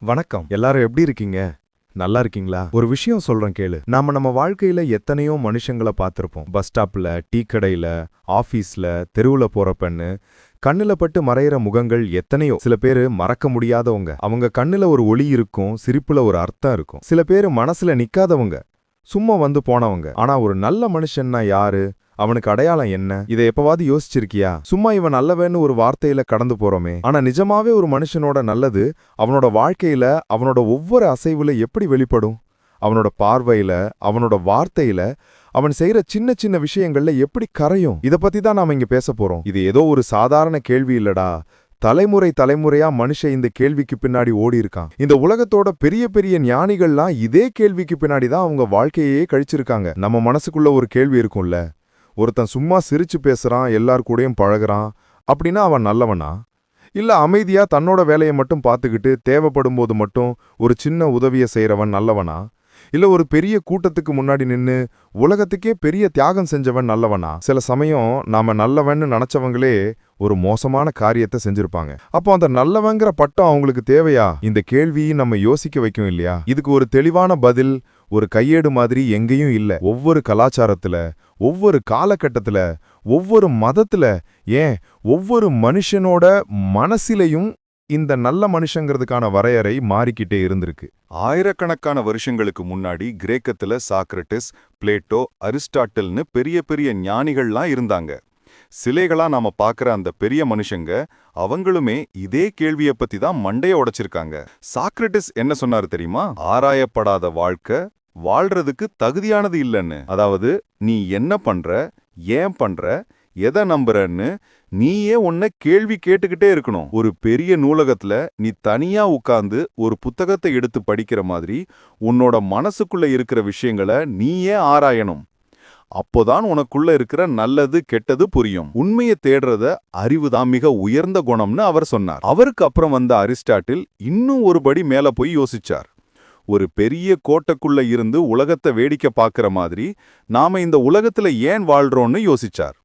வணக்கம். எல்லாரும் எப்படி இருக்கீங்க? நல்லா இருக்கீங்களா? ஒரு விஷயம் சொல்றேன் கேளு. நம்ம வாழ்க்கையில எத்தனையோ மனுஷங்கள பார்த்திருப்போம். பஸ் ஸ்டாப்ல, டீ கடையில, ஆபீஸ்ல, தெருவுல போறப்பன்னு கண்ணுல பட்டு மறையிற முகங்கள் எத்தனையோ. சில பேரு மறக்க முடியாதவங்க. அவங்க கண்ணுல ஒரு ஒளி இருக்கும், சிரிப்புல ஒரு அர்த்தம் இருக்கும். சில பேரு மனசுல நிக்காதவங்க, சும்மா வந்து போனவங்க. ஆனா ஒரு நல்ல மனுஷன்னா யாரு? அவனுக்கு அடையாளம் என்ன? இதை எப்பவாவது யோசிச்சிருக்கியா? சும்மா இவன் நல்லவன்னு ஒரு வார்த்தையில கடந்து போறோமே, ஆனா நிஜமாவே ஒரு மனுஷனோட நல்லது அவனோட வாழ்க்கையில அவனோட ஒவ்வொரு அசைவுல எப்படி வெளிப்படும்? அவனோட பார்வையில, அவனோட வார்த்தையில, அவன் செய்யற சின்ன சின்ன விஷயங்கள்ல எப்படி கரையும்? இத பத்தி தான் நாம இங்க பேச போறோம். இது ஏதோ ஒரு சாதாரண கேள்வி இல்லடா. தலைமுறை தலைமுறையா மனுஷன் இந்த கேள்விக்கு பின்னாடி ஓடி இருக்கான். இந்த உலகத்தோட பெரிய பெரிய ஞானிகள்லாம் இதே கேள்விக்கு பின்னாடி தான் அவங்க வாழ்க்கையே கழிச்சிருக்காங்க. நம்ம மனசுக்குள்ள ஒரு கேள்வி இருக்கும்ல, ஒருத்தன் சும்மா சிரிச்சு பேசுறான், எல்லார் கூடயும் பழகுறான் அப்படின்னா அவன் நல்லவனா? இல்ல அமைதியா தன்னோட வேலையை மட்டும் பார்த்துக்கிட்டு தேவைப்படும் போது மட்டும் ஒரு சின்ன உதவியை செய்யறவன் நல்லவனா? இல்ல ஒரு பெரிய கூட்டத்துக்கு முன்னாடி நின்னு உலகத்துக்கே பெரிய தியாகம் செஞ்சவன் நல்லவனா? சில சமயம் நாம நல்லவன்னு நினைச்சவங்களே ஒரு மோசமான காரியத்தை செஞ்சிருப்பாங்க. அப்போ அந்த நல்லவங்கிற பட்டம் அவங்களுக்கு தேவையா? இந்த கேள்வி நம்ம யோசிக்க வைக்கும் இல்லையா? இதுக்கு ஒரு தெளிவான பதில் ஒரு கையேடு மாதிரி எங்கேயும் இல்ல. ஒவ்வொரு கலாச்சாரத்துல, ஒவ்வொரு காலகட்டத்துல, ஒவ்வொரு மதத்துல, ஏன் ஒவ்வொரு மனுஷனோட மனசிலையும் இந்த நல்ல மனுஷங்கிறதுக்கான வரையறை மாறிக்கிட்டே இருந்திருக்கு. ஆயிரக்கணக்கான வருஷங்களுக்கு முன்னாடி கிரேக்கத்துல சாக்ரட்டிஸ், பிளேட்டோ, அரிஸ்டாட்டில்னு பெரிய பெரிய ஞானிகள்லாம் இருந்தாங்க. சிலைகளா நாம பார்க்குற அந்த பெரிய மனுஷங்க அவங்களுமே இதே கேள்வியை பத்தி தான் மண்டைய உடைச்சிருக்காங்க. சாக்ரட்டிஸ் என்ன சொன்னாரு தெரியுமா? ஆராயப்படாத வாழ்க்கை வாழ்றதுக்கு தகுதியானது இல்லைன்னு. அதாவது நீ என்ன பண்ற, ஏன் பண்ற, எதை நம்புறன்னு நீயே உன்னை கேள்வி கேட்டுக்கிட்டே இருக்கணும். ஒரு பெரிய நூலகத்துல நீ தனியா உட்கார்ந்து ஒரு புத்தகத்தை எடுத்து படிக்கிற மாதிரி உன்னோட மனசுக்குள்ள இருக்கிற விஷயங்களை நீயே ஆராயணும். அப்போதான் உனக்குள்ள இருக்கிற நல்லது கெட்டது புரியும். உண்மையை தேடுறத அறிவுதான் மிக உயர்ந்த குணம்னு அவர் சொன்னார். அவருக்கு அப்புறம் வந்த அரிஸ்டாட்டில் இன்னும் ஒரு படி மேல போய் யோசிச்சார். ஒரு பெரிய கோட்டைக்குள்ள இருந்து உலகத்தை வேடிக்கை பார்க்கிற மாதிரி நாம இந்த உலகத்துல ஏன் வாழ்றோம்னு யோசிச்சார்.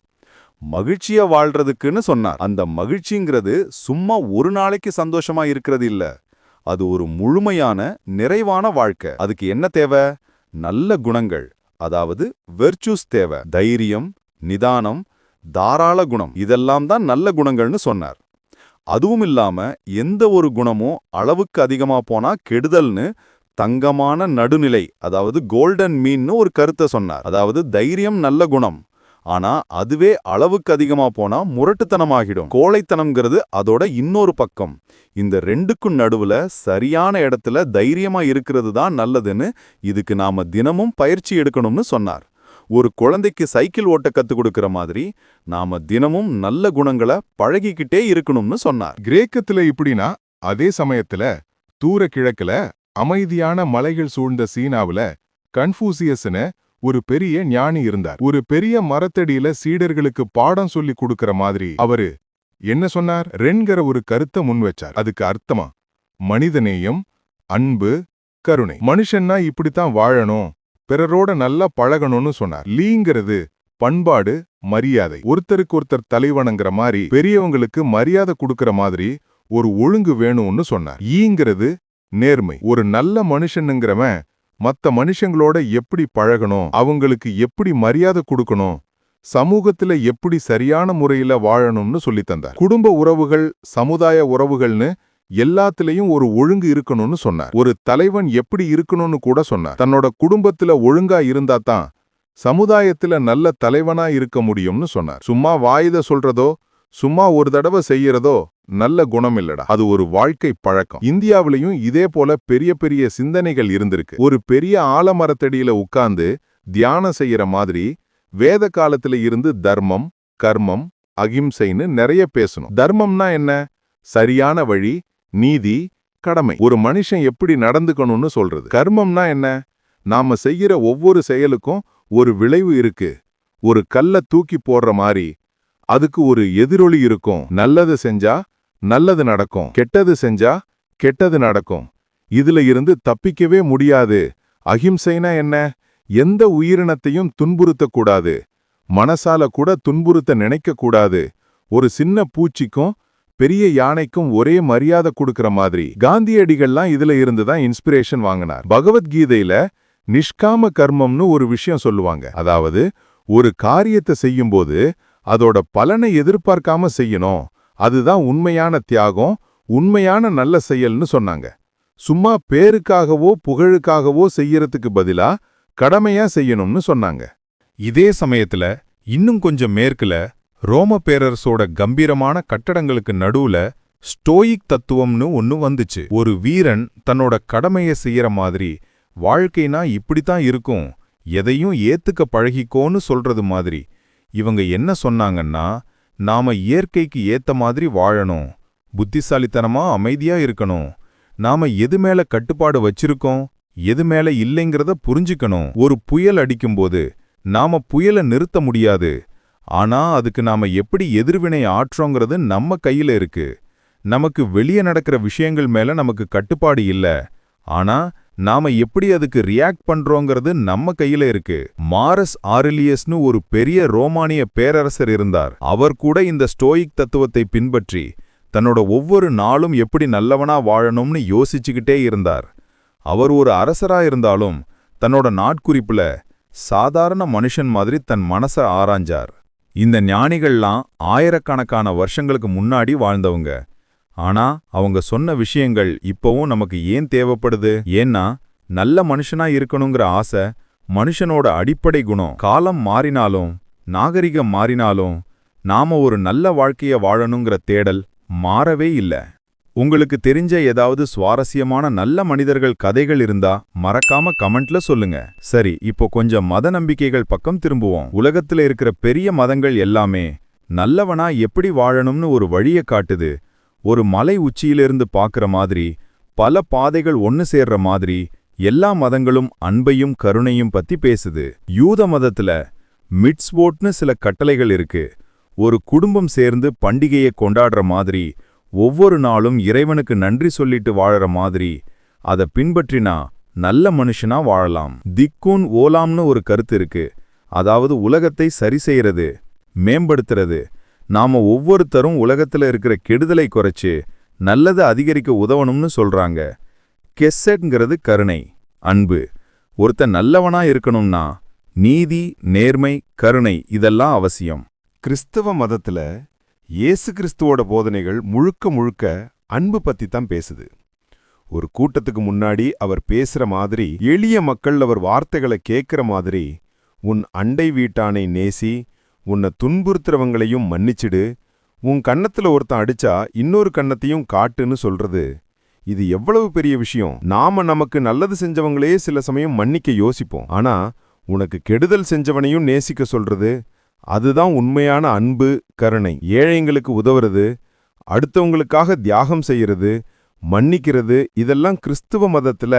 மகிழ்ச்சியா வாழ்றதுக்குன்னு சொன்னார். அந்த மகிழ்ச்சிங்கிறது சும்மா ஒரு நாளைக்கு சந்தோஷமா இருக்கிறது இல்ல, அது ஒரு முழுமையான நிறைவான வாழ்க்கை. அதுக்கு என்ன தேவை? நல்ல குணங்கள், அதாவது வெர்ச்சூஸ் தேவை. தைரியம், நிதானம், தாராள குணம், இதெல்லாம் தான் நல்ல குணங்கள்னு சொன்னார். அதுவும் இல்லாம எந்த ஒரு குணமும் அளவுக்கு அதிகமா போனா கெடுதல்னு தங்கமான நடுநிலை, அதாவது கோல்டன் மீன்னு ஒரு கருத்தை சொன்னார். அதாவது தைரியம் நல்ல குணம், ஆனா அதுவே அளவுக்கு அதிகமா போனா முரட்டுத்தனமாகிடும். கோழைத்தனம்ங்கிறது அதோட இன்னொரு பக்கம். இந்த ரெண்டுக்கும் நடுவுல சரியான இடத்துல தைரியமா இருக்கிறது தான் நல்லதுன்னு, இதுக்கு நாம தினமும் பயிற்சி எடுக்கணும்னு சொன்னார். ஒரு குழந்தைக்கு சைக்கிள் ஓட்ட கத்துக் கொடுக்கிற மாதிரி நாம தினமும் நல்ல குணங்களை பழகிக்கிட்டே இருக்கணும்னு சொன்னார். கிரேக்கத்துல இப்படின்னா, அதே சமயத்துல தூர கிழக்குல அமைதியான மலைகள் சூழ்ந்த சீனாவுல கன்ஃபூசியஸ்னு ஒரு பெரிய ஞானி இருந்தார். ஒரு பெரிய மரத்தடியில சீடர்களுக்கு பாடம் சொல்லி கொடுக்கற மாதிரி அவரு என்ன சொன்னார்? ரென்கிற ஒரு கருத்தை முன் வச்சார். அதுக்கு அர்த்தமா மனிதநேயம், அன்பு, கருணை. மனுஷன்னா இப்படித்தான் வாழணும், பிறரோட நல்லா பழகணும்னு சொன்னார். லீங்கிறது பண்பாடு, மரியாதை. ஒருத்தருக்கு ஒருத்தர் தலைவணங்கிற மாதிரி, பெரியவங்களுக்கு மரியாதை கொடுக்கற மாதிரி ஒரு ஒழுங்கு வேணும்னு சொன்னார். ஈங்கிறது நேர்மை. ஒரு நல்ல மனுஷனுங்கிறவன் மத்த மனுஷங்களோட எப்படி பழகணும், அவங்களுக்கு எப்படி மரியாதை கொடுக்கணும், சமூகத்துல எப்படி சரியான முறையில வாழணும்னு சொல்லித்தந்தார். குடும்ப உறவுகள், சமுதாய உறவுகள்னு எல்லாத்திலையும் ஒரு ஒழுங்கு இருக்கணும்னு சொன்னார். ஒரு தலைவன் எப்படி இருக்கணும்னு கூட சொன்னார். தன்னோட குடும்பத்துல ஒழுங்கா இருந்தா தான் சமுதாயத்துல நல்ல தலைவனா இருக்க முடியும்னு சொன்னார். சும்மா வாயுத சொல்றதோ, சும்மா ஒரு தடவை செய்யறதோ நல்ல குணம் இல்லடா, அது ஒரு வாழ்க்கை பழக்கம். இந்தியாவிலையும் இதே போல பெரிய பெரிய சிந்தனைகள் இருந்திருக்கு. ஒரு பெரிய ஆலமரத்தடியில உட்கார்ந்து தியானம் செய்யற மாதிரி வேத காலத்துல இருந்து தர்மம், கர்மம், அகிம்சைன்னு நிறைய பேசணும். தர்மம்னா என்ன? சரியான வழி, நீதி, கடமை. ஒரு மனுஷன் எப்படி நடந்துக்கணும்னு சொல்றது. கர்மம்னா என்ன? நாம செய்யற ஒவ்வொரு செயலுக்கும் ஒரு விளைவு இருக்கு. ஒரு கல்ல தூக்கி போடுற மாதிரி அதுக்கு ஒரு எதிரொலி இருக்கும். நல்லது செஞ்சா நல்லது நடக்கும், கெட்டது செஞ்சா கெட்டது நடக்கும். இதுல இருந்து தப்பிக்கவே முடியாது. அகிம்சைனா என்ன? எந்த உயிரினத்தையும் துன்புறுத்தக்கூடாது, மனசால கூட துன்புறுத்த நினைக்க கூடாது. ஒரு சின்ன பூச்சிக்கும் பெரிய யானைக்கும் ஒரே மரியாதை கொடுக்கிற மாதிரி காந்தியடிகள்லாம் இதுல இருந்து தான் இன்ஸ்பிரேஷன் வாங்கினார். பகவத்கீதையில நிஷ்காம கர்மம்னு ஒரு விஷயம் சொல்லுவாங்க. அதாவது ஒரு காரியத்தை செய்யும்போது அதோட பலனை எதிர்பார்க்காம செய்யணும். அதுதான் உண்மையான தியாகம், உண்மையான நல்ல செயல்னு சொன்னாங்க. சும்மா பேருக்காகவோ புகழுக்காகவோ செய்யறதுக்கு பதிலா கடமையா செய்யணும்னு சொன்னாங்க. இதே சமயத்துல இன்னும் கொஞ்சம் மேற்குல ரோம பேரரசோட கம்பீரமான கட்டடங்களுக்கு நடுவுல ஸ்டோயிக் தத்துவம்னு ஒன்னு வந்துச்சு. ஒரு வீரன் தன்னோட கடமைய செய்யற மாதிரி, வாழ்க்கைனா இப்படித்தான் இருக்கும், எதையும் ஏத்துக்க பழகிக்கோன்னு சொல்றது மாதிரி. இவங்க என்ன சொன்னாங்கன்னா, நாம இயற்கைக்கு ஏத்த மாதிரி வாழணும், புத்திசாலித்தனமா அமைதியா இருக்கணும், நாம எது மேல கட்டுப்பாடு வச்சிருக்கோம், எது மேல இல்லைங்கிறத புரிஞ்சுக்கணும். ஒரு புயல் அடிக்கும்போது நாம புயலை நிறுத்த முடியாது, ஆனா அதுக்கு நாம எப்படி எதிர்வினை ஆற்றோங்கிறது நம்ம கையில இருக்கு. நமக்கு வெளியே நடக்கிற விஷயங்கள் மேல நமக்கு கட்டுப்பாடு இல்ல, ஆனா நாம எப்படி அதுக்கு ரியாக்ட் பண்றோங்கிறது நம்ம கையில இருக்கு. மாரஸ் ஆரிலியஸ்னு ஒரு பெரிய ரோமானிய பேரரசர் இருந்தார். அவர் கூட இந்த ஸ்டோயிக் தத்துவத்தை பின்பற்றி தன்னோட ஒவ்வொரு நாளும் எப்படி நல்லவனா வாழணும்னு யோசிச்சுக்கிட்டே இருந்தார். அவர் ஒரு அரசரா இருந்தாலும் தன்னோட நாட்குறிப்புல சாதாரண மனுஷன் மாதிரி தன் மனச ஆராய்ஞ்சார். இந்த ஞானிகள்லாம் ஆயிரக்கணக்கான வருஷங்களுக்கு முன்னாடி வாழ்ந்தவங்க. ஆனா அவங்க சொன்ன விஷயங்கள் இப்பவும் நமக்கு ஏன் தேவைப்படுது? ஏன்னா நல்ல மனுஷனா இருக்கணுங்கிற ஆசை மனுஷனோட அடிப்படை குணம். காலம் மாறினாலும் நாகரிகம் மாறினாலும் நாம ஒரு நல்ல வாழ்க்கைய வாழணுங்கிற தேடல் மாறவே இல்ல. உங்களுக்கு தெரிஞ்ச ஏதாவது சுவாரஸ்யமான நல்ல மனிதர்கள் கதைகள் இருந்தா மறக்காம கமெண்ட்ல சொல்லுங்க. சரி, இப்போ கொஞ்சம் மத நம்பிக்கைகள் பக்கம் திரும்புவோம். உலகத்துல இருக்கிற பெரிய மதங்கள் எல்லாமே நல்லவனா எப்படி வாழணும்னு ஒரு வழிய காட்டுது. ஒரு மலை உச்சியிலிருந்து பார்க்குற மாதிரி, பல பாதைகள் ஒன்னு சேர்ற மாதிரி எல்லா மதங்களும் அன்பையும் கருணையும் பத்தி பேசுது. யூத மதத்துல மிட்ஸ்வோட்னு சில கட்டளைகள் இருக்கு. ஒரு குடும்பம் சேர்ந்து பண்டிகையை கொண்டாடுற மாதிரி, ஒவ்வொரு நாளும் இறைவனுக்கு நன்றி சொல்லிட்டு வாழற மாதிரி. அதை பின்பற்றினா நல்ல மனுஷனா வாழலாம். திக்கூன் ஓலாம்னு ஒரு கருத்து இருக்கு. அதாவது உலகத்தை சரி செய்யறது, மேம்படுத்துறது. நாம ஒவ்வொருத்தரும் உலகத்துல இருக்கிற கெடுதலை குறைச்சு நல்லது அதிகரிக்க உதவணும்னு சொல்றாங்க. கெஸ்ஸட்ங்கிறது கருணை, அன்பு. ஒருத்தன் நல்லவனா இருக்கணும்னா நீதி, நேர்மை, கருணை இதெல்லாம் அவசியம். கிறிஸ்தவ மதத்துல இயேசு கிறிஸ்துவோட போதனைகள் முழுக்க முழுக்க அன்பு பத்தி தான் பேசுது. ஒரு கூட்டத்துக்கு முன்னாடி அவர் பேசுற மாதிரி, எளிய மக்கள் அவர் வார்த்தைகளை கேட்கிற மாதிரி, உன் அண்டை வீட்டானை நேசி, உன்னை துன்புறுத்துறவங்களையும் மன்னிச்சிடு, உன் கன்னத்துல ஒருத்தன் அடிச்சா இன்னொரு கன்னத்தையும் காட்டுன்னு சொல்றது, இது எவ்வளவு பெரிய விஷயம். நாம நமக்கு நல்லது செஞ்சவங்களே சில சமயம் மன்னிக்க யோசிப்போம். ஆனா உனக்கு கெடுதல் செஞ்சவனையும் நேசிக்க சொல்றது, அதுதான் உண்மையான அன்பு, கருணை. ஏழைங்களுக்கு உதவுறது, அடுத்தவங்களுக்காக தியாகம் செய்யறது, மன்னிக்கிறது, இதெல்லாம் கிறிஸ்துவ மதத்துல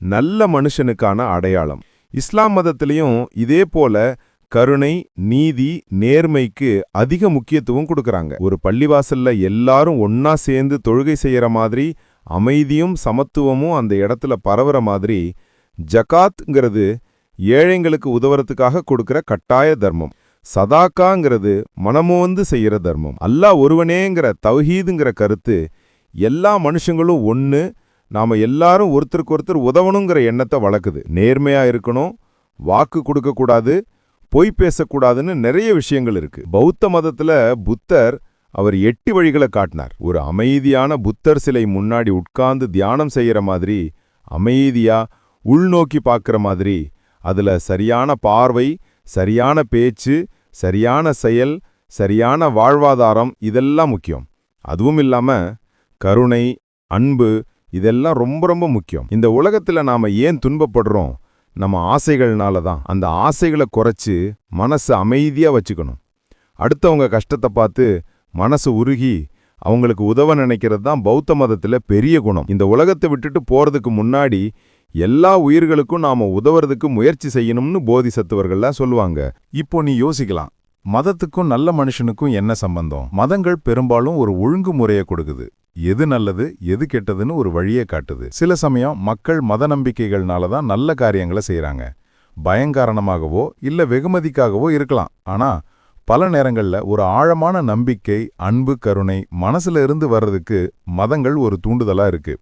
நல்ல மனுஷனுக்கான அடையாளம். இஸ்லாம் மதத்திலையும் இதே போல கருணை, நீதி, நேர்மைக்கு அதிக முக்கியத்துவம் கொடுக்கறாங்க. ஒரு பள்ளிவாசல்ல எல்லாரும் ஒன்னா சேர்ந்து தொழுகை செய்யற மாதிரி, அமைதியும் சமத்துவமும் அந்த இடத்துல பரவுற மாதிரி, ஜகாத்ங்கிறது ஏழைங்களுக்கு உதவுறதுக்காக கொடுக்கிற கட்டாய தர்மம். சதாக்காங்கிறது மனமோந்து செய்யற தர்மம். அல்லாஹ் ஒருவனேங்கிற தௌஹீதுங்கிற கருத்து எல்லா மனுஷங்களும் ஒன்னு, நாம எல்லாரும் ஒருத்தருக்கு ஒருத்தர் உதவணுங்கிற எண்ணத்தை வளர்க்குது. நேர்மையா இருக்கணும், வாக்கு கொடுக்கக்கூடாது, பொய் பேசக்கூடாதுன்னு நிறைய விஷயங்கள் இருக்கு. பௌத்த மதத்துல புத்தர் அவர் 8 வழிகளை காட்டினார். ஒரு அமைதியான புத்தர் சிலை முன்னாடி உட்கார்ந்து தியானம் செய்யற மாதிரி, அமைதியா உள்நோக்கி பார்க்கிற மாதிரி, அதுல சரியான பார்வை, சரியான பேச்சு, சரியான செயல், சரியான வாழ்வாதாரம் இதெல்லாம் முக்கியம். அதுவும் இல்லாம கருணை, அன்பு இதெல்லாம் ரொம்ப ரொம்ப முக்கியம். இந்த உலகத்துல நாம ஏன் துன்பப்படுறோம்? நம்ம ஆசைகள்னால தான். அந்த ஆசைகளை குறைச்சு மனசு அமைதியா வச்சுக்கணும். அடுத்தவங்க கஷ்டத்தை பார்த்து மனசு உருகி அவங்களுக்கு உதவ நினைக்கிறது தான் பௌத்த மதத்துல பெரிய குணம். இந்த உலகத்தை விட்டுட்டு போறதுக்கு முன்னாடி எல்லா உயிர்களுக்கும் நாம உதவுறதுக்கு முயற்சி செய்யணும்னு போதிசத்துவர்கள்லாம் சொல்லுவாங்க. இப்போ நீ யோசிக்கலாம், மதத்துக்கும் நல்ல மனுஷனுக்கும் என்ன சம்பந்தம்? மதங்கள் பெரும்பாலும் ஒரு ஒழுங்குமுறையை கொடுக்குது. எது நல்லது எது கெட்டதுன்னு ஒரு வழியை காட்டுது. சில சமயம் மக்கள் மத நம்பிக்கைகள்னால தான் நல்ல காரியங்களை செய்யறாங்க. பயங்காரணமாகவோ இல்ல வெகுமதிக்காகவோ இருக்கலாம். ஆனா பல நேரங்கள்ல ஒரு ஆழமான நம்பிக்கை, அன்பு, கருணை மனசுல இருந்து வர்றதுக்கு மதங்கள் ஒரு தூண்டுதலா இருக்கு.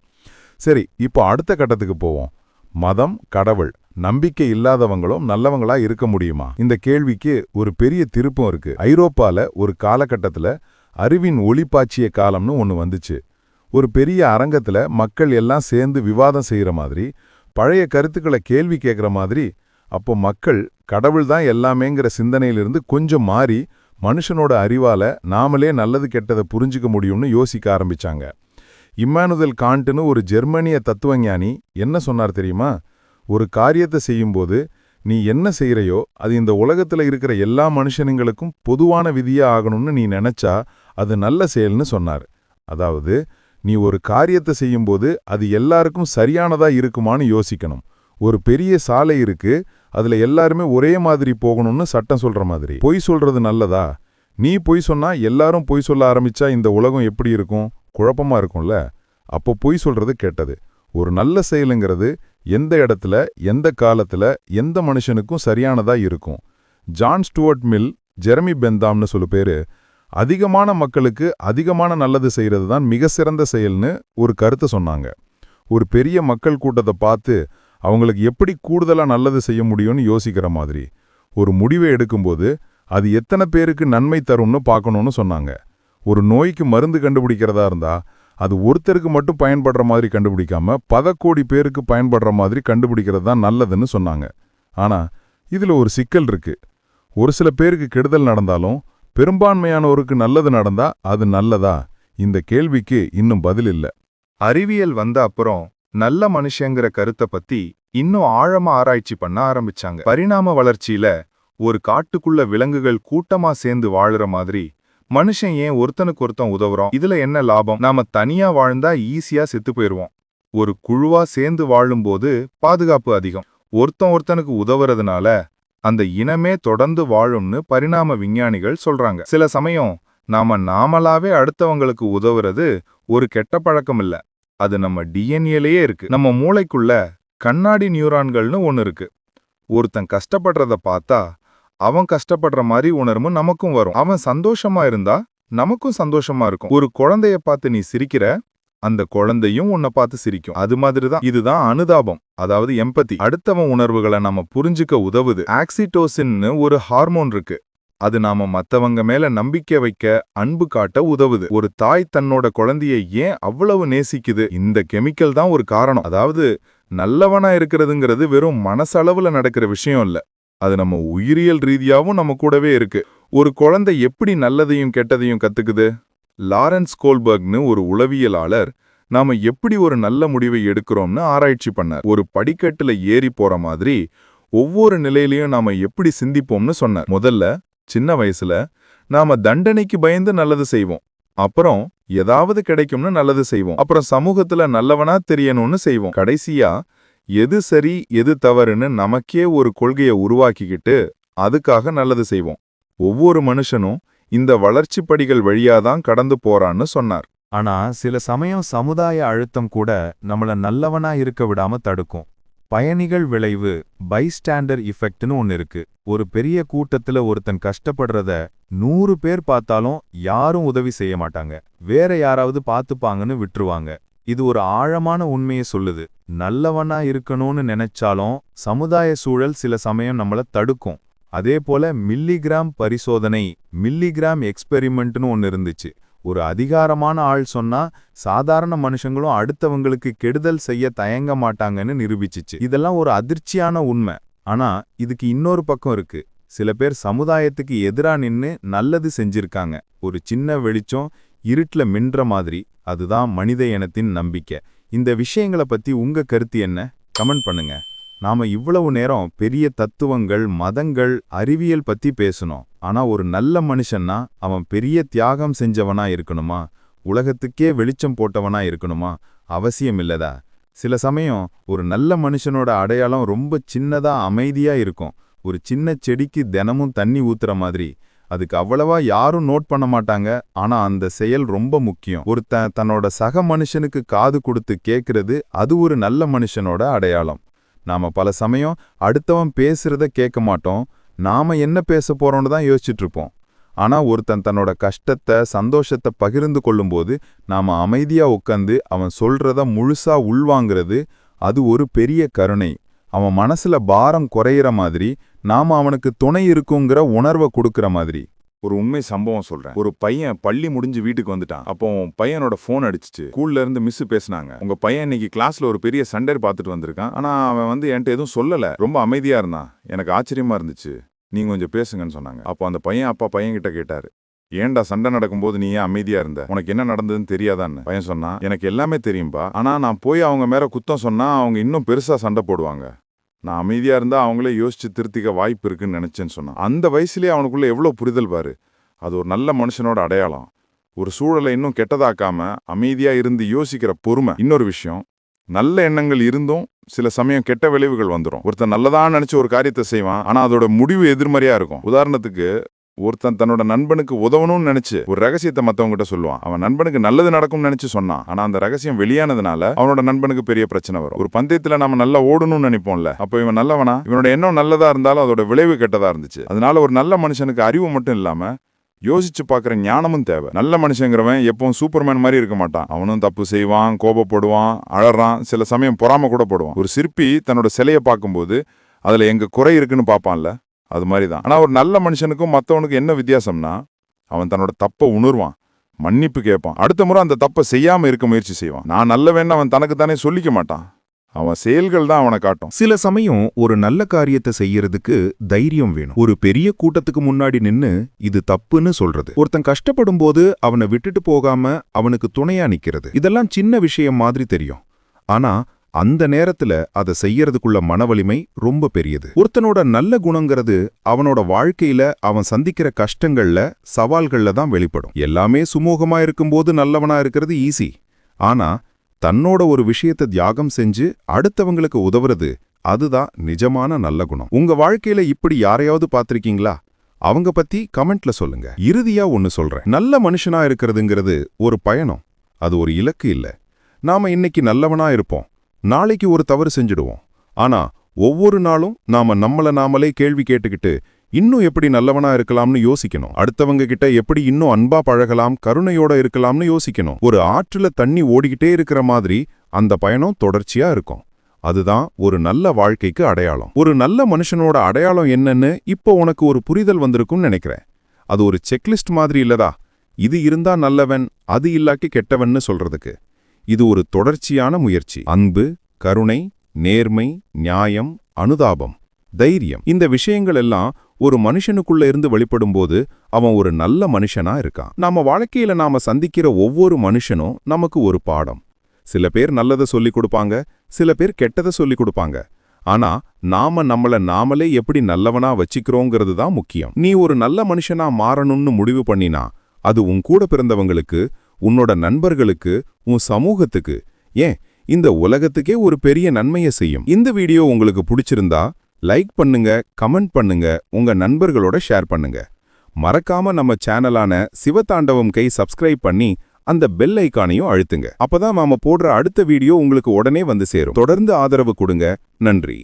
சரி, இப்போ அடுத்த கட்டத்துக்கு போவோம். மதம், கடவுள், நம்பிக்கை இல்லாதவங்களும் நல்லவங்களா இருக்க முடியுமா? இந்த கேள்விக்கு ஒரு பெரிய திருப்பம் இருக்கு. ஐரோப்பால ஒரு காலகட்டத்துல அறிவின் ஒளிப்பாய்ச்சிய காலம்னு ஒன்னு வந்துச்சு. ஒரு பெரிய அரங்கத்துல மக்கள் எல்லாம் சேர்ந்து விவாதம் செய்யற மாதிரி, பழைய கருத்துக்களை கேள்வி கேட்கிற மாதிரி. அப்போ மக்கள் கடவுள் தான் எல்லாமேங்கிற சிந்தனையிலிருந்து கொஞ்சம் மாறி மனுஷனோட அறிவால நாமளே நல்லது கெட்டதை புரிஞ்சுக்க முடியும்னு யோசிக்க ஆரம்பிச்சாங்க. இம்மானுவேல் காண்ட்னு ஒரு ஜெர்மனிய தத்துவஞானி என்ன சொன்னார் தெரியுமா? ஒரு காரியத்தை செய்யும்போது நீ என்ன செய்யறையோ அது இந்த உலகத்துல இருக்கிற எல்லா மனுஷனுங்களுக்கும் பொதுவான விதியா ஆகணும்னு நீ நினைச்சா அது நல்ல செயல்னு சொன்னார். அதாவது, நீ ஒரு காரியத்தை செய்யும்போது அது எல்லாருக்கும் சரியானதா இருக்குமான்னு யோசிக்கணும். ஒரு பெரிய சாலை இருக்கு, அதுல எல்லாருமே ஒரே மாதிரி போகணும்னு சட்டம் சொல்ற மாதிரி. பொய் சொல்றது நல்லதா? நீ பொய் சொன்னா எல்லாரும் பொய் சொல்ல ஆரம்பிச்சா இந்த உலகம் எப்படி இருக்கும்? குழப்பமா இருக்கும்ல. அப்போ பொய் சொல்றது கெட்டது. ஒரு நல்ல செயலுங்கிறது எந்த இடத்துல, எந்த காலத்துல, எந்த மனுஷனுக்கும் சரியானதா இருக்கும். ஜான் ஸ்டூவர்ட் மில், ஜெரமி பெந்தாம்னு சொல்லு பேரு, அதிகமான மக்களுக்கு அதிகமான நல்லது செய்யறது தான் மிக சிறந்த செயல்னு ஒரு கருத்தை சொன்னாங்க. ஒரு பெரிய மக்கள் கூட்டத்தை பார்த்து அவங்களுக்கு எப்படி கூடுதலா நல்லது செய்ய முடியும்னு யோசிக்கிற மாதிரி. ஒரு முடிவை எடுக்கும்போது அது எத்தனை பேருக்கு நன்மை தரும்னு பார்க்கணும்னு சொன்னாங்க. ஒரு நோய்க்கு மருந்து கண்டுபிடிக்கிறதா இருந்தா அது ஒருத்தருக்கு மட்டும் பயன்படுற மாதிரி கண்டுபிடிக்காம 10 கோடி பேருக்கு பயன்படுற மாதிரி கண்டுபிடிக்கிறது தான் நல்லதுன்னு சொன்னாங்க. ஆனா இதுல ஒரு சிக்கல் இருக்கு. ஒரு சில பேருக்கு கெடுதல் நடந்தாலும் பெரும்பான்மையானோருக்கு நல்லது நடந்தா அது நல்லதா? இந்த கேள்விக்கு இன்னும் பதில் இல்ல. அறிவியல் வந்த அப்புறம் நல்ல மனுஷங்கிற கருத்தை பத்தி இன்னும் ஆழமா ஆராய்ச்சி பண்ண ஆரம்பிச்சாங்க. பரிணாம வளர்ச்சியில ஒரு காட்டுக்குள்ள விலங்குகள் கூட்டமா சேர்ந்து வாழுற மாதிரி மனுஷன் ஏன் ஒருத்தனுக்கு ஒருத்தன் உதவுறோம்? இதுல என்ன லாபம்? நாம தனியா வாழ்ந்தா ஈஸியா செத்து போயிருவோம். ஒரு குழுவா சேர்ந்து வாழும்போது பாதுகாப்பு அதிகம். ஒருத்தனுக்கு உதவுறதுனால அந்த இனமே தொடர்ந்து வாழும்னு பரிணாம விஞ்ஞானிகள் சொல்றாங்க. சில சமயம் நாமளாவே அடுத்தவங்களுக்கு உதவுறது ஒரு கெட்ட பழக்கம் இல்ல. அது நம்ம டிஎன்ஏலயே இருக்கு. நம்ம மூளைக்குள்ள கண்ணாடி நியூரான்கள்னு ஒன்னு இருக்கு. ஒருத்தன் கஷ்டப்படுறத பார்த்தா அவன் கஷ்டப்படுற மாதிரி உணர்வும் நமக்கும் வரும். அவன் சந்தோஷமா இருந்தா நமக்கும் சந்தோஷமா இருக்கும். ஒரு குழந்தைய பார்த்து நீ சிரிக்கிற, அந்த குழந்தையும் உன்னை பார்த்து சிரிக்கும். அது மாதிரிதான் இதுதான் அனுதாபம், அதாவது எம்பதி. அடுத்தவன் உணர்வுகளை நம்ம புரிஞ்சுக்க உதவுது. ஆக்சிடோசின்னு ஒரு ஹார்மோன் இருக்கு. அது நாம மத்தவங்க மேல நம்பிக்கை வைக்க, அன்பு காட்ட உதவுது. ஒரு தாய் தன்னோட குழந்தையை ஏன் அவ்வளவு நேசிக்குது? இந்த கெமிக்கல் தான் ஒரு காரணம். அதாவது நல்லவனா இருக்கிறதுங்கிறது வெறும் மனசளவுல நடக்கிற விஷயம் இல்ல. அது நம்ம உயிரியல் ரீதியாவும் நம்ம கூடவே இருக்கு. ஒரு குழந்தை எப்படி நல்லதையும் கெட்டதையும் கத்துக்குது? லாரன்ஸ் கோல்பர்க்னு ஒரு உளவியலாளர் நாம எப்படி ஒரு நல்ல முடிவை எடுக்கிறோம்னு ஆராய்ச்சி பண்ணார். ஒரு படிக்கட்டுல ஏறி போற மாதிரி ஒவ்வொரு நிலையிலையும் நாம எப்படி சிந்திப்போம்னு சொன்னார். முதல்ல சின்ன வயசுல நாம தண்டனைக்கு பயந்து நல்லது செய்வோம். அப்புறம் ஏதாவது கிடைக்கும்னு நல்லது செய்வோம். அப்புறம் சமூகத்துல நல்லவனா தெரியணும்னு செய்வோம். கடைசியா எது சரி எது தவறுன்னு நமக்கே ஒரு கொள்கையை உருவாக்கிக்கிட்டு அதுக்காக நல்லது செய்வோம். ஒவ்வொரு மனுஷனும் இந்த வளர்ச்சி படிகள் வழியாதான் கடந்து போறான்னு சொன்னார். ஆனா சில சமயம் சமுதாய அழுத்தம் கூட நம்மள நல்லவனா இருக்க விடாம தடுக்கும். பயணிகள் விளைவு, பைஸ்டாண்டர் இஃபெக்ட்னு ஒன்னு இருக்கு. ஒரு பெரிய கூட்டத்துல ஒருத்தன் கஷ்டப்படுறத 100 பேர் பார்த்தாலும் யாரும் உதவி செய்ய மாட்டாங்க. வேற யாராவது பார்த்துப்பாங்கன்னு விட்டுருவாங்க. இது ஒரு ஆழமான உண்மையை சொல்லுது. நல்லவனா இருக்கணும்னு நினைச்சாலும் சமுதாய சூழல் சில சமயம் நம்மள தடுக்கும். அதே போல மில்லிகிராம் பரிசோதனை, மில்லிகிராம் எக்ஸ்பெரிமெண்ட்னு ஒன்னு இருந்துச்சு. ஒரு அதிகாரமான ஆள் சொன்னா சாதாரண மனுஷங்களும் அடுத்தவங்களுக்கு கெடுதல் செய்ய தயங்க மாட்டாங்கன்னு நிரூபிச்சிச்சு. இதெல்லாம் ஒரு அதிர்ச்சியான உண்மை. ஆனா இதுக்கு இன்னொரு பக்கம் இருக்கு. சில பேர் சமுதாயத்துக்கு எதிரா நின்னு நல்லது செஞ்சிருக்காங்க. ஒரு சின்ன வெளிச்சம் இருட்டுல மின்ற மாதிரி. அதுதான் மனித இனத்தின் நம்பிக்கை. இந்த விஷயங்களை பத்தி உங்க கருத்து என்ன? கமெண்ட் பண்ணுங்க. நாம இவ்வளவு நேரம் பெரிய தத்துவங்கள், மதங்கள், அறிவியல் பத்தி பேசணும். ஆனா ஒரு நல்ல மனுஷன்னா அவன் பெரிய தியாகம் செஞ்சவனா இருக்கணுமா? உலகத்துக்கே வெளிச்சம் போட்டவனா இருக்கணுமா? அவசியம் இல்லதா? சில சமயம் ஒரு நல்ல மனுஷனோட அடையாளம் ரொம்ப சின்னதா அமைதியா இருக்கும். ஒரு சின்ன செடிக்கு தினமும் தண்ணி ஊத்துற மாதிரி. அதுக்கு அவ்வளவா யாரும் நோட் பண்ண மாட்டாங்க. ஆனா அந்த செயல் ரொம்ப முக்கியம். ஒருத்தன் தன்னோட சக மனுஷனுக்கு காது கொடுத்து கேட்கறது, அது ஒரு நல்ல மனுஷனோட அடையாளம். நாம பல சமயம் அடுத்தவன் பேசுறத கேட்க மாட்டோம். நாம என்ன பேச போறோம்னு தான் யோசிச்சுட்டு இருப்போம். ஆனா ஒருத்தன் தன்னோட கஷ்டத்தை சந்தோஷத்தை பகிர்ந்து கொள்ளும்போது நாம அமைதியா உட்காந்து அவன் சொல்றத முழுசா உள்வாங்கிறது அது ஒரு பெரிய கருணை. அவன் மனசுல பாரம் குறையிற மாதிரி நாம அவனுக்கு துணை இருக்குங்கிற உணர்வை கொடுக்கற மாதிரி. ஒரு உண்மை சம்பவம் சொல்றேன். ஒரு பையன் பள்ளி முடிஞ்சு வீட்டுக்கு வந்துட்டான். அப்போ பையனோட போன் அடிச்சுச்சு. ஸ்கூல்ல இருந்து மிஸ் பேசினாங்க. உங்க பையன் இன்னைக்கு கிளாஸ்ல ஒரு பெரிய சண்டை பார்த்துட்டு வந்திருக்கான். ஆனா அவன் என்கிட்ட எதுவும் சொல்லல, ரொம்ப அமைதியா இருந்தான். எனக்கு ஆச்சரியமா இருந்துச்சு. நீங்க கொஞ்சம் பேசுங்கன்னு சொன்னாங்க. அப்போ அந்த பையன் அப்பா பையன்கிட்ட கேட்டாரு, ஏன்டா சண்டை நடக்கும்போது நீ ஏன் அமைதியா இருந்த, உனக்கு என்ன நடந்ததுன்னு தெரியாதான்னு. பையன் சொன்னா, எனக்கு எல்லாமே தெரியும்பா, ஆனா நான் போய் அவங்க மேல குத்தம் சொன்னா அவங்க இன்னும் பெருசா சண்டை போடுவாங்க. நான் அமைதியா இருந்தா அவங்களே யோசிச்சு திருத்திக்க வாய்ப்பு இருக்குன்னு நினைச்சேன்னு சொன்னான். அந்த வயசுலயே அவனுக்குள்ள எவ்வளவு புரிதல் பாரு. அது ஒரு நல்ல மனுஷனோட அடையாளம். ஒரு சூழலை இன்னும் கெட்டதாக்காம அமைதியா இருந்து யோசிக்கிற பொறுமை. இன்னொரு விஷயம், நல்ல எண்ணங்கள் இருந்தும் சில சமயம் கெட்ட விளைவுகள் வந்துடும். ஒருத்தன் நல்லதான் நினைச்சு ஒரு காரியத்தை செய்வான், ஆனா அதோட முடிவு எதிர்மறையா இருக்கும். உதாரணத்துக்கு, ஒருத்தன் தன்னோட நண்பனுக்கு உதவணும்னு நினைச்சு ஒரு ரகசியத்தை மத்தவங்கிட்ட சொல்லுவான். அவன் நண்பனுக்கு நல்லது நடக்கும்னு நினைச்சு சொன்னான், ஆனா அந்த ரகசியம் வெளியானதுனால அவனோட நண்பனுக்கு பெரிய பிரச்சனை வரும். ஒரு பந்தயத்துல நாம நல்லா ஓடணும்னு நினைப்போம்ல, அப்ப இவன் நல்லவனா, இவனோட எண்ணம் நல்லதா இருந்தாலும் அதோட விளைவு கெட்டதா இருந்துச்சு. அதனால ஒரு நல்ல மனுஷனுக்கு அறிவு மட்டும் இல்லாம யோசிச்சு பாக்குற ஞானமும் தேவை. நல்ல மனுஷங்கிறவன் எப்பவும் சூப்பர்மேன் மாதிரி இருக்க மாட்டான். அவனும் தப்பு செய்வான், கோபப்படுவான், அழறான், சில சமயம் பொறாம கூட போடுவான். ஒரு சிற்பி தன்னோட சிலையை பார்க்கும்போது அதுல எங்க குறை இருக்குன்னு பாப்பான்ல, அது மாதிரிதான். ஆனா ஒரு நல்ல மனுஷனுக்கும் மத்தவனுக்கு என்ன வித்தியாசம்னா, அவன் தன்னோட தப்ப உணர்வான், மன்னிப்பு கேட்பான், அடுத்த முறை அந்த தப்பை செய்யாம இருக்க முயற்சி செய்வான். நான் நல்லவன் அவன் தனக்கு தானே சொல்லிக்க மாட்டான், அவன் செயல்கள் தான் அவனை காட்டும். சில சமயம் ஒரு நல்ல காரியத்தை செய்யறதுக்கு தைரியம் வேணும். ஒரு பெரிய கூட்டத்துக்கு முன்னாடி நின்னு இது தப்புன்னு சொல்றது, ஒருத்தன் கஷ்டப்படும் போது அவனை விட்டுட்டு போகாம அவனுக்கு துணையா நிக்கிறது, இதெல்லாம் சின்ன விஷயம் மாதிரி தெரியும். ஆனா அந்த நேரத்துல அதை செய்யறதுக்குள்ள மனவலிமை ரொம்ப பெரியது. ஒருத்தனோட நல்ல குணங்கிறது அவனோட வாழ்க்கையில அவன் சந்திக்கிற கஷ்டங்கள்ல சவால்கள்ல தான் வெளிப்படும். எல்லாமே சுமூகமா இருக்கும்போது நல்லவனா இருக்கிறது ஈஸி. ஆனா தன்னோட ஒரு விஷயத்தை தியாகம் செஞ்சு அடுத்தவங்களுக்கு உதவுறது, அதுதான் நிஜமான நல்ல குணம். உங்க வாழ்க்கையில இப்படி யாரையாவது பார்த்திருக்கீங்களா? அவங்க பத்தி கமெண்ட்ல சொல்லுங்க. இறுதியா ஒன்னு சொல்றேன், நல்ல மனுஷனா இருக்கிறதுங்கிறது ஒரு பயணம், அது ஒரு இலக்கு இல்ல. நாம இன்னைக்கு நல்லவனா இருப்போம், நாளைக்கு ஒரு தவறு செஞ்சுடுவோம். ஆனா ஒவ்வொரு நாளும் நாம நம்மள நாமளே கேள்வி கேட்டுக்கிட்டு இன்னும் எப்படி நல்லவனா இருக்கலாம்னு யோசிக்கணும். அடுத்தவங்க கிட்ட எப்படி இன்னும் அன்பா பழகலாம், கருணையோட இருக்கலாம்னு யோசிக்கணும். ஒரு ஆற்றுல தண்ணி ஓடிக்கிட்டே இருக்கிற மாதிரி அந்த பயணம் தொடர்ச்சியா இருக்கும். அதுதான் ஒரு நல்ல வாழ்க்கைக்கு அடையாளம். ஒரு நல்ல மனுஷனோட அடையாளம் என்னன்னு இப்போ உனக்கு ஒரு புரிதல் வந்திருக்கும்னு நினைக்கிறேன். அது ஒரு செக்லிஸ்ட் மாதிரி இல்லதா, இது இருந்தா நல்லவன், அது இல்லாக்கி கெட்டவன்னு சொல்றதுக்கு. இது ஒரு தொடர்ச்சியான முயற்சி. அன்பு, கருணை, நேர்மை, நியாயம், அனுதாபம், தைரியம், இந்த விஷயங்கள் எல்லாம் ஒரு மனுஷனுக்குள்ள இருந்து வெளிப்படும்போது அவன் ஒரு நல்ல மனுஷனா இருக்கான். நாம வாழ்க்கையில நாம சந்திக்கிற ஒவ்வொரு மனுஷனும் நமக்கு ஒரு பாடம். சில பேர் நல்லதை சொல்லிக் கொடுப்பாங்க, சில பேர் கெட்டதை சொல்லிக் கொடுப்பாங்க. ஆனா நாம நம்மள நாமளே எப்படி நல்லவனா வச்சிக்கிறோங்கிறது தான் முக்கியம். நீ ஒரு நல்ல மனுஷனா மாறணும்னு முடிவு பண்ணினா அது உன் கூட பிறந்தவங்களுக்கு, உன்னோட நண்பர்களுக்கு, உன் சமூகத்துக்கு, ஏன் இந்த உலகத்துக்கே ஒரு பெரிய நன்மையை செய்யும். இந்த வீடியோ உங்களுக்கு பிடிச்சிருந்தா லைக் பண்ணுங்க, கமெண்ட் பண்ணுங்க, உங்க நண்பர்களோட ஷேர் பண்ணுங்க. மறக்காம நம்ம சேனலான சிவதாண்டவம் கை சப்ஸ்கிரைப் பண்ணி அந்த பெல் ஐகானையும் அழுத்துங்க. அப்பதான் நாம போடுற அடுத்த வீடியோ உங்களுக்கு உடனே வந்து சேரும். தொடர்ந்து ஆதரவு கொடுங்க. நன்றி.